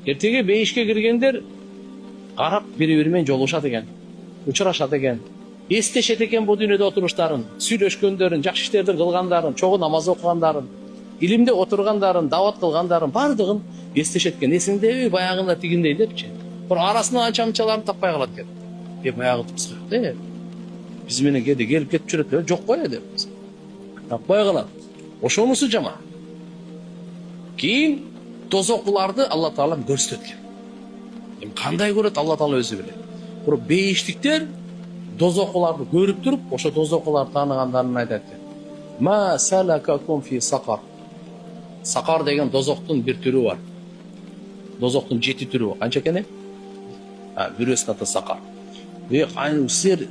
Эртеге бейишке киргендер карап бири-бири менен жолугушат экен, учурашат экен, эстешет экен бул дүйнөдө отуруштарын, сүйлөшкөндөрүн, жакшы иштерди кылгандарын, чогуу намаз окугандарын, илимде отургандарын, дават кылгандарын бардыгын эстешет экен. Эсиңдеби баягында тигиндей депчи. Бир арасынан анча-мынчаларын таппай калат экен. Баягы тупсак биз менен кээде келип кетип жүрөт, жок кой деп. Таппай калат. Ошонусу жаман. Кийин тозокуларды Алла Таала көрсөткөн. Эми кандай көрөт Алла Таала өзү билет. Бирок бейиштиктер дозокуларды көрүп туруп, ошо дозокуларды тааныгандарын айтат экен. Ма салакакум фи сакар. Сакар деген дозоктун бир түрү бар. Дозоктун 7 түрү бар. Канча экен? Бирөөсүнүн аты сакар. Силер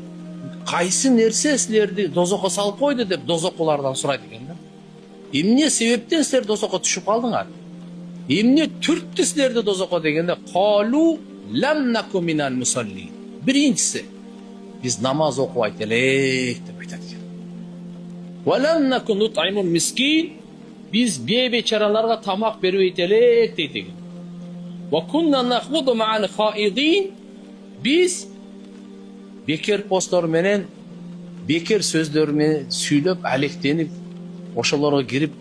кайсы нерсе силерди дозокко салып койду деп дозокулардан сурайт экен да. Эмне себептен силер дозокко түшүп калдыңар? Эмне түрттү силерди дозокко дегенде калу лам наку минал мусаллин. Биринчиси биз намаз окубайт элек деп айтат экен. Ва лам наку нут'имул мискин. Биз бейбечараларга тамак бербейт элек дейт экен. Ва кунна нахуду ма'ал хаидин. Биз бекер посттор менен, бекер сөздөр менен сүйлөп, алектенип, ошолорго кирип,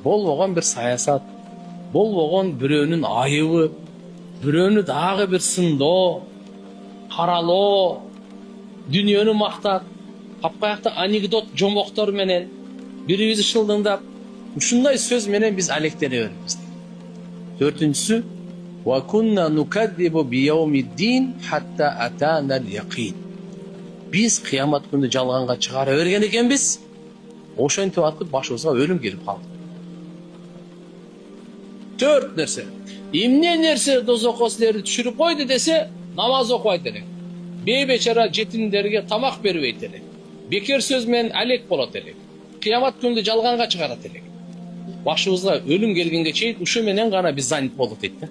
болбогон бир саясат, болбогон бирөөнүн айыбы, бирөөнү дагы бир сындоо, каралоо, дүйнөнү мактап, капкаякта анекдот жомоктор менен бирибизди шылдыңдап, ушундай сөз менен биз алектене беребиз. Төртүнчүсү ва кунна нукаддибу бияумиддин хатта атанал яқин. Биз кыямат күнү жалганга чыгара берген экенбиз. Ошентип атып башыбызга өлүм келип калды. Төрт нерсе. Эмне нерсе дозокко силерди түшүрүп койду десе, намаз окубайт элек. Бейбечара жетимдерге тамак бербейт элек. Бекер сөз менен алек болот элек. Кыямат күнү жалганга чыгарат элек. Башыбызга өлүм келгенге чейин ушу менен гана биз занят болдук дейт да.